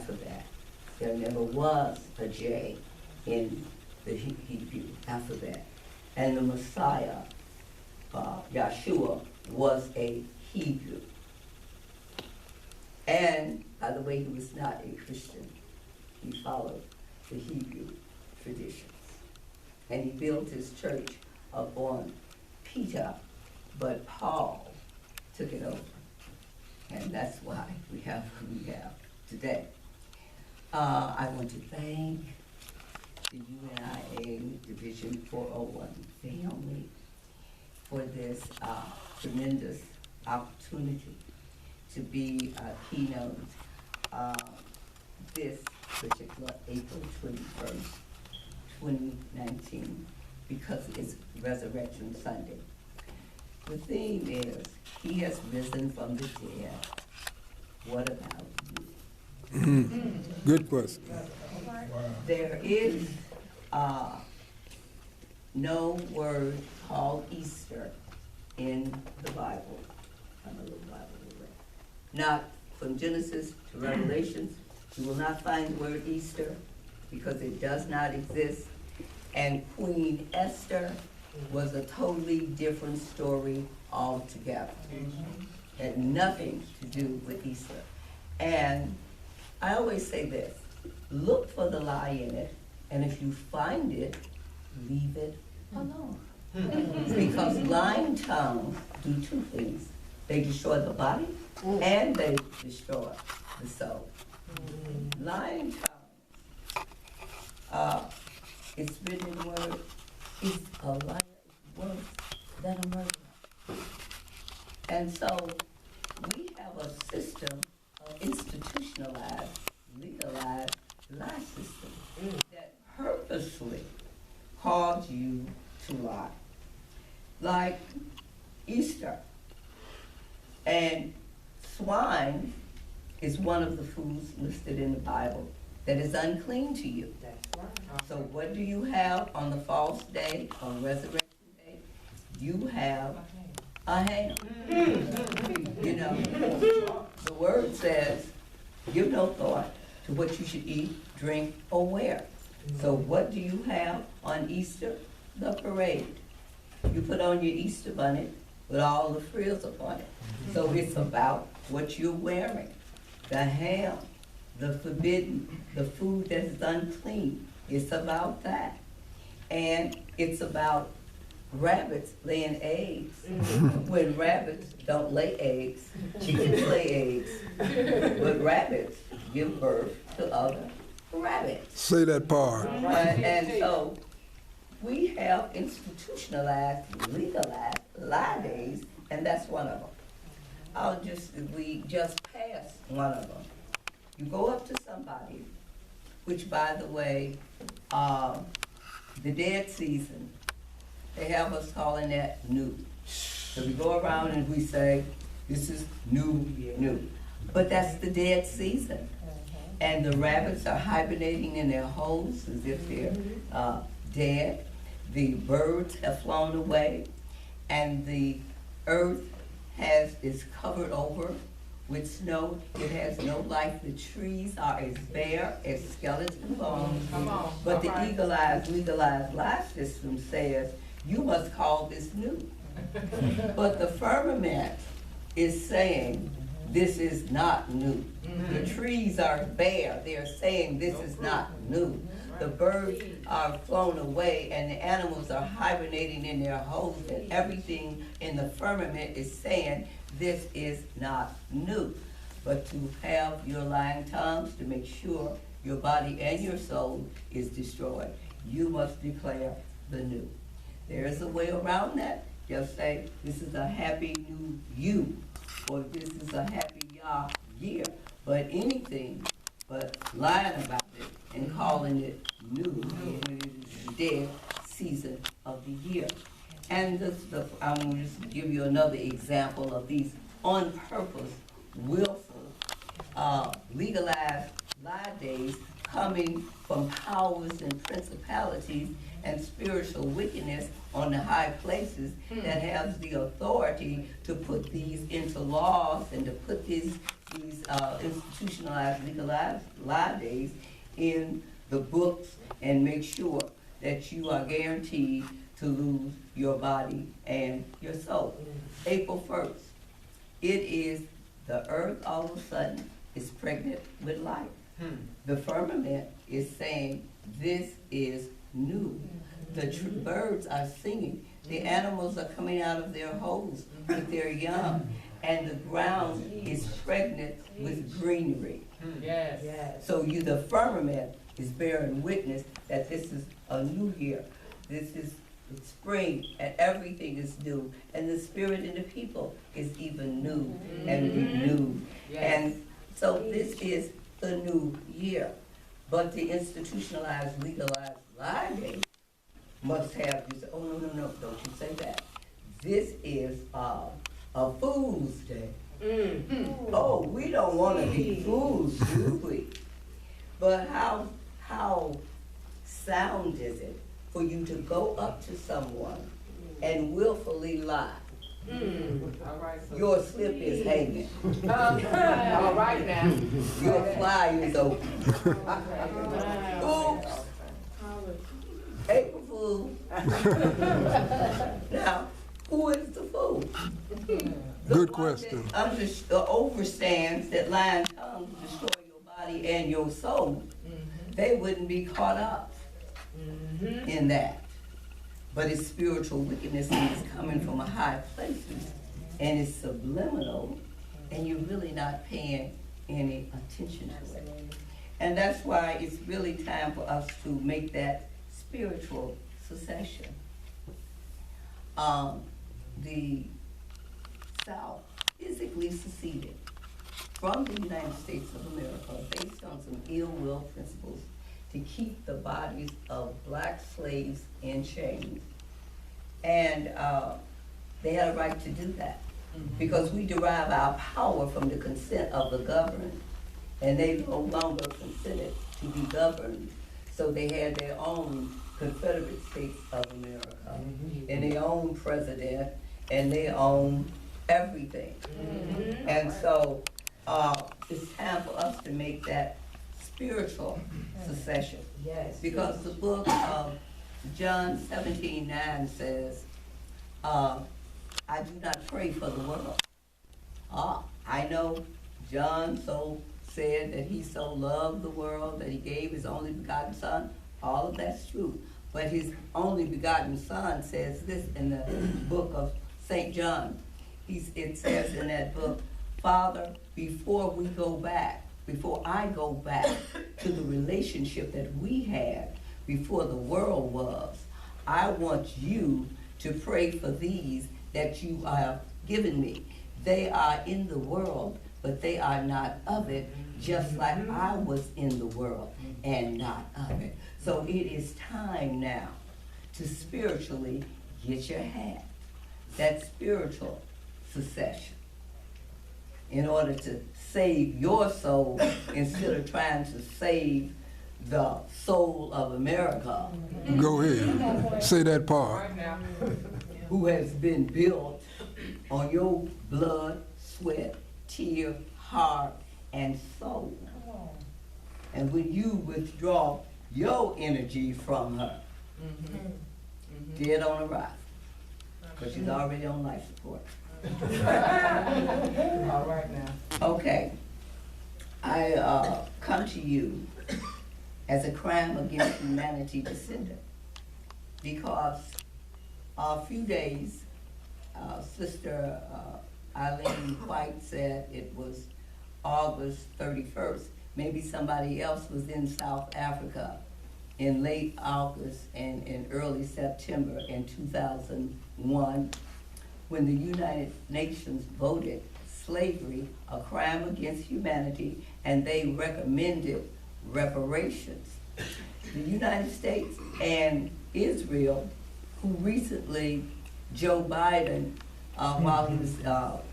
alphabet. There never was a J in the Hebrew alphabet. And the Messiah, Yahshua, was a Hebrew. And, by the way, he was not a Christian. He followed the Hebrew traditions. And he built his church upon Peter, but Paul took it over. And that's why we have who we have today. I want to thank the UNIA Division 401 family for this tremendous opportunity to be a keynote this particular April 21st, 2019, because it's Resurrection Sunday. The theme is, He has risen from the dead. What about you? Good question. There is no word called Easter in the Bible. I'm a little Bible reader. Not from Genesis to Revelations. You will not find the word Easter because it does not exist. And Queen Esther was a totally different story altogether. Had nothing to do with Easter. And I always say this, look for the lie in it, and if you find it, leave it alone. Because lying tongues do two things. They destroy the body and they destroy the soul. Lying tongues, it's written in the word, is a liar is worse than a murderer. And so we have a system of institutionalized, legalized lie system that purposely cause you to lie. Like Easter. And swine is one of the foods listed in the Bible that is unclean to you. So what do you have on the false day, on Resurrection Day? You have a ham. You know, the word says, give no thought to what you should eat, drink, or wear. So what do you have on Easter? The parade. You put on your Easter bonnet with all the frills upon it. So it's about what you're wearing. The ham, the forbidden, the food that is unclean. It's about that. And it's about rabbits laying eggs. When rabbits don't lay eggs, chickens lay eggs. But rabbits give birth to other rabbits. Say that part. And so we have institutionalized, legalized lie days, and that's one of them. We just passed one of them. You go up to somebody, which by the way, the dead season, they have us calling that new. So we go around and we say, this is new. But that's the dead season. And the rabbits are hibernating in their holes as if they're dead. The birds have flown away, and the earth is covered over with snow. It has no life. The trees are as bare as skeleton bones. But the legalized lie system says, you must call this new. But the firmament is saying, this is not new. The trees are bare. They're saying this is not new. The birds are flown away and the animals are hibernating in their holes, and everything in the firmament is saying this is not new. But to have your lying tongues, to make sure your body and your soul is destroyed, you must declare the new. There is a way around that. Just say, this is a happy new you, or this is a happy year. But anything but lying about it and calling it new when it is the dead season of the year. And I'm going to just give you another example of these on purpose, willful, legalized lie days coming from powers and principalities and spiritual wickedness on the high places that has the authority to put these into laws and to put these these institutionalized, legalized lie days in the books and make sure that you are guaranteed to lose your body and your soul. April 1st, it is the earth all of a sudden is pregnant with life. The firmament is saying this is new. The birds are singing. The animals are coming out of their holes with their young. And the ground is pregnant with greenery. Yes. Yes. So the firmament is bearing witness that this is a new year. This is spring and everything is new. And the spirit in the people is even new and renewed. Yes. And so this is the new year. But the institutionalized, legalized lie day must have this, oh, no, don't you say that. This is a fool's day. Oh, we don't want to be fools, do we? But how sound is it for you to go up to someone and willfully lie? All right, so Your slip is hanging. all right now. Your fly is open. Oops. April Fool. Now, who is the fool? Good question. Overstands that lying tongues destroy your body and your soul. They wouldn't be caught up in that. But it's spiritual wickedness and it's coming from a high places and it's subliminal and you're really not paying any attention to it. And that's why it's really time for us to make that spiritual secession. The South physically seceded from the United States of America based on some ill will principles to keep the bodies of black slaves in chains. And they had a right to do that because we derive our power from the consent of the governed, and they no longer consented to be governed. So they had their own Confederate States of America, and their own president, and their own everything. And so it's time for us to make that spiritual secession. Yes. Because the book of John 17:9 says, I do not pray for the world. I know John so said that he so loved the world that he gave his only begotten son. All of that's true. But his only begotten son says this in the book of St. John. It says in that book, Father, before I go back to the relationship that we had before the world was, I want you to pray for these that you have given me. They are in the world, but they are not of it, just like I was in the world and not of it. So it is time now to spiritually get your hat, that spiritual secession, in order to save your soul instead of trying to save the soul of America. Go ahead. Say that part. Right now. Who has been built on your blood, sweat, tear, heart, and soul. And when you withdraw your energy from her, dead on arrival, because she's already on life support. All right now. Okay, I come to you as a crime against humanity descendant because a few days, Sister Eileen White said it was August 31st. Maybe somebody else was in South Africa in late August and in early September in 2001 when the United Nations voted slavery a crime against humanity and they recommended reparations. The United States and Israel, who recently Joe Biden, while he was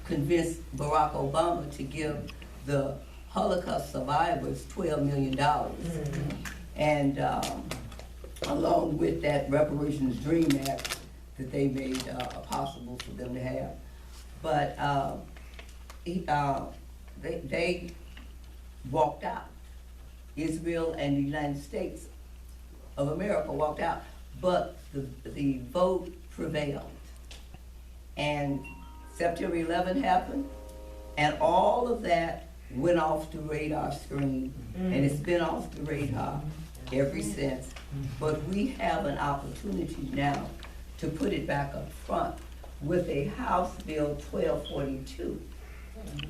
convinced Barack Obama to give the Holocaust survivors $12 million. And along with that Reparations Dream Act that they made possible for them to have. But they walked out. Israel and the United States of America walked out, but the vote prevailed. And September 11 happened, and all of that went off the radar screen, and it's been off the radar ever since. But we have an opportunity now to put it back up front with a House Bill 1242.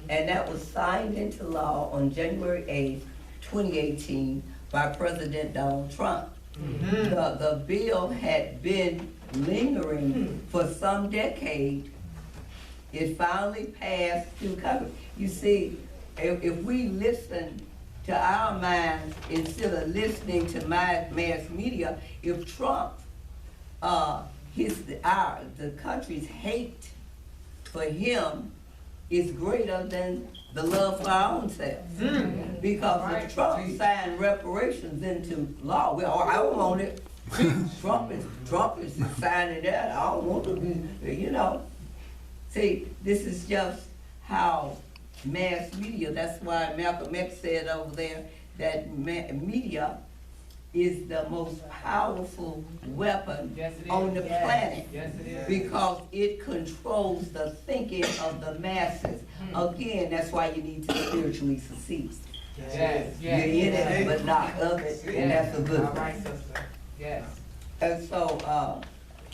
And that was signed into law on January 8th, 2018 by President Donald Trump. The bill had been lingering for some decade. It finally passed through Congress. You see, if we listen to our minds instead of listening to mass media, if Trump, the country's hate for him is greater than the love for our own selves. Because if Trump signed reparations into law, well, I don't want it. Trump is signing that. I don't want to be, you know. See, this is just how mass media, that's why Malcolm X said over there that media is the most powerful weapon on the planet. Yes, it is. Because it controls the thinking of the masses. Again, that's why you need to spiritually succeed. Yes, yes. You're in it, but not of it, and that's a good All thing. right, sister. Yes. And so,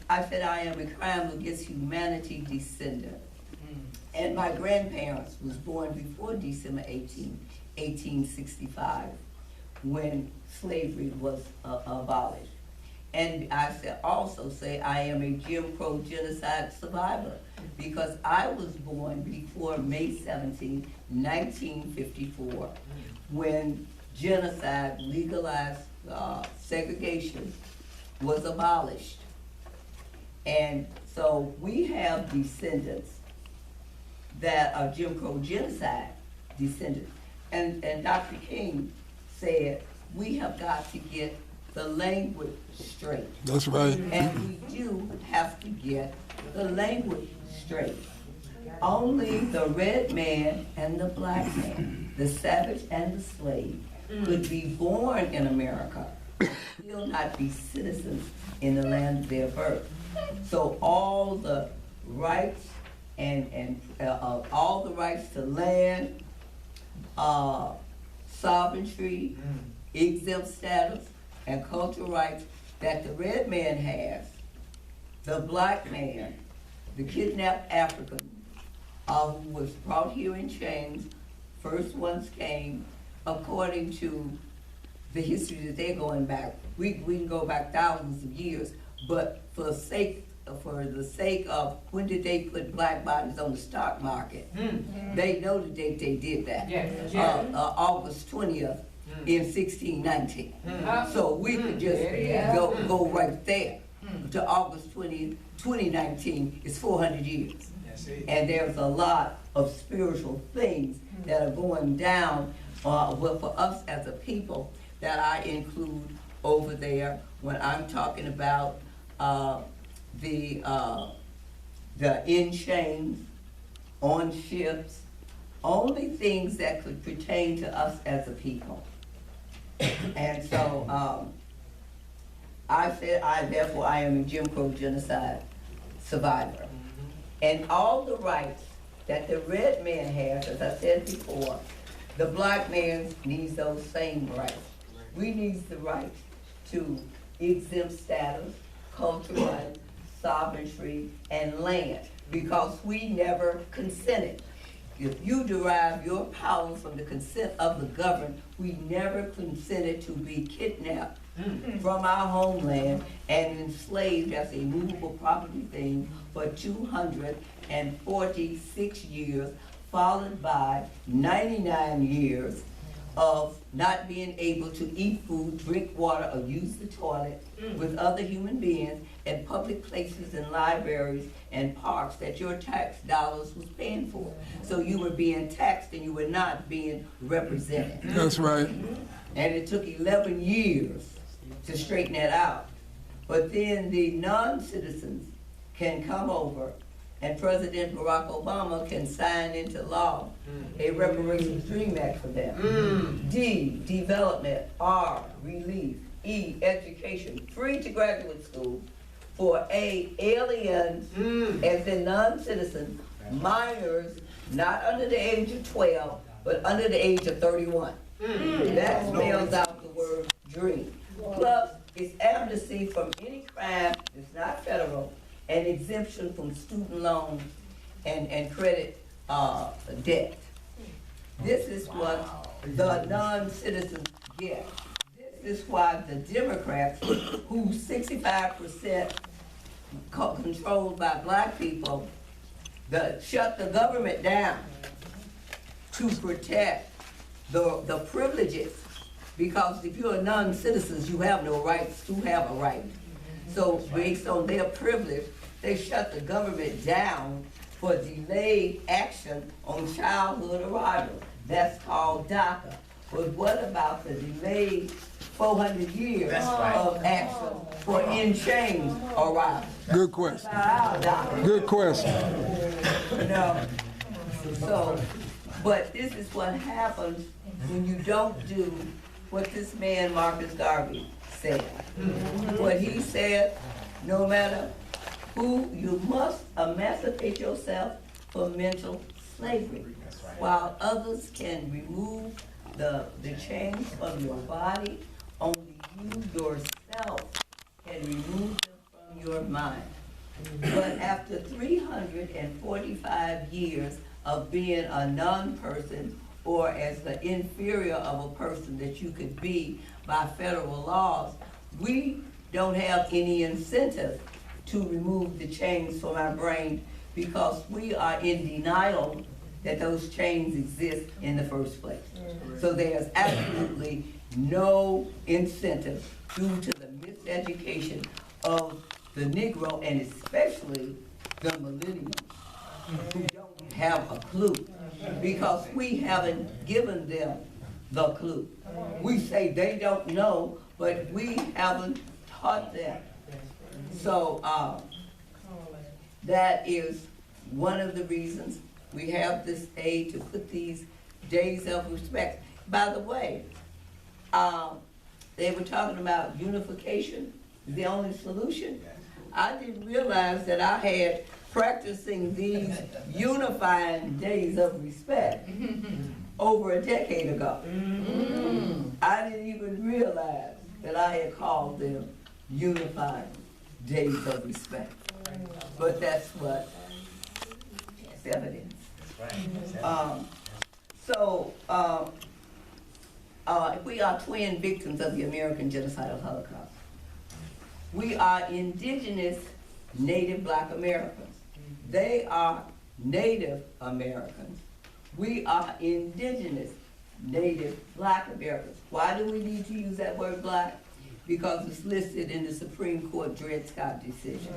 I said I am a crime against humanity descendant. And my grandparents was born before December 1865, when slavery was abolished. And I also say I am a Jim Crow genocide survivor, because I was born before May 17, 1954, when genocide, legalized segregation, was abolished. And so we have descendants that are Jim Crow genocide descendants. And Dr. King said, we have got to get the language straight. That's right. And we do have to get the language straight. Only the red man and the black man, the savage and the slave, could be born in America, still not be citizens in the land of their birth. So all the rights and all the rights to land, sovereignty, exempt status, and cultural rights that the red man has, the black man, the kidnapped African, who was brought here in chains, first ones came, according to the history that they're going back. We can go back thousands of years, but for the sake of when did they put black bodies on the stock market, they know the date they did that. August 20th in 1619. So we could just go right there to August 20th, 2019. It's 400 years. And there's a lot of spiritual things that are going down well, for us as a people that I include over there when I'm talking about the in chains, on ships, only things that could pertain to us as a people. And so I said, therefore I am a Jim Crow genocide survivor. And all the rights that the red man has, as I said before, the black man needs those same rights. We need the right to exempt status, cultural rights, sovereignty, and land, because we never consented. If you derive your power from the consent of the governed, we never consented to be kidnapped from our homeland and enslaved as a movable property thing for 246 years, followed by 99 years of not being able to eat food, drink water, or use the toilet with other human beings in public places and libraries and parks that your tax dollars was paying for. So you were being taxed and you were not being represented. That's right. And it took 11 years to straighten that out. But then the non-citizens can come over and President Barack Obama can sign into law a reparations dream act for them. D, development. R, relief. E, education, free to graduate school for A, aliens, as in non-citizens, minors, not under the age of 12, but under the age of 31. That spells out the word dream. Plus, it's amnesty from any crime that's not federal, and exemption from student loans and credit debt. This is what the non-citizens get. This is why the Democrats, who 65% controlled by black people, shut the government down to protect the privileges. Because if you're a non-citizen, you have no rights to have a right. So based on their privilege, they shut the government down for delayed action on childhood arrival. That's called DACA. But what about the delayed 400 years of action for in-chains arrival? Good question. Our DACA. Good question. No. So, but this is what happens when you don't do what this man Marcus Garvey said. What he said, no matter who, you must emancipate yourself from mental slavery, while others can remove the chains from your body. Only you yourself can remove them from your mind. But after 345 years of being a non-person, or as the inferior of a person that you could be by federal laws, we don't have any incentive to remove the chains from our brain because we are in denial that those chains exist in the first place. So there's absolutely no incentive due to the miseducation of the Negro, and especially the millennials who don't have a clue, because we haven't given them the clue. We say they don't know, but we haven't taught them. So that is one of the reasons we have this day to put these days of respect. By the way, they were talking about unification, the only solution. I didn't realize that I had practicing these unifying days of respect over a decade ago. I didn't even realize that I had called them unifying days of respect. But that's what it's evidence. We are twin victims of the American genocidal Holocaust. We are indigenous Native Black Americans. They are Native Americans. We are indigenous Native Black Americans. Why do we need to use that word black? Because it's listed in the Supreme Court Dred Scott decision.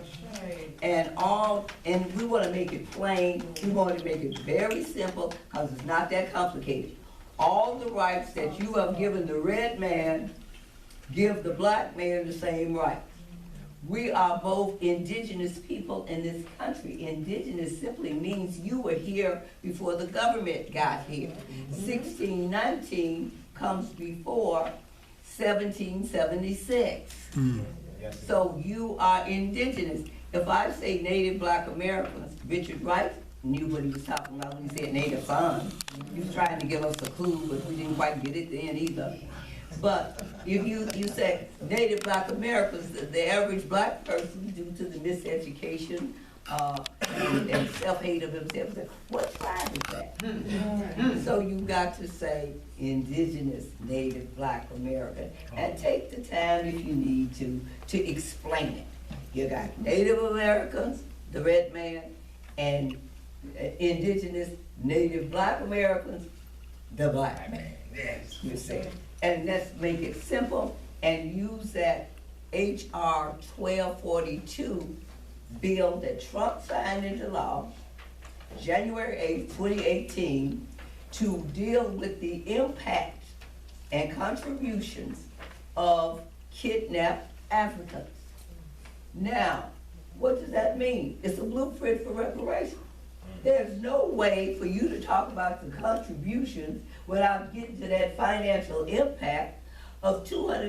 And we want to make it plain. We want to make it very simple because it's not that complicated. All the rights that you have given the red man, give the black man the same rights. We are both indigenous people in this country. Indigenous simply means you were here before the government got here. 1619 comes before 1776. So you are indigenous. If I say Native Black Americans, Richard Wright knew what he was talking about when he said Native Son. He was trying to give us a clue, but we didn't quite get it then either. But if you say Native Black Americans, the average black person, due to the miseducation and self-hate of themselves, say, what tribe is that? So you got to say indigenous Native Black American, and take the time if you need to explain it. You got Native Americans, the red man, and indigenous Native Black Americans, the black man. Yes. You see. And let's make it simple and use that H.R. 1242 bill that Trump signed into law January 8, 2018 to deal with the impact and contributions of kidnapped Africans. Now, What does that mean? It's a blueprint for reparation. There's no way for you to talk about the contributions without getting to that financial impact of $200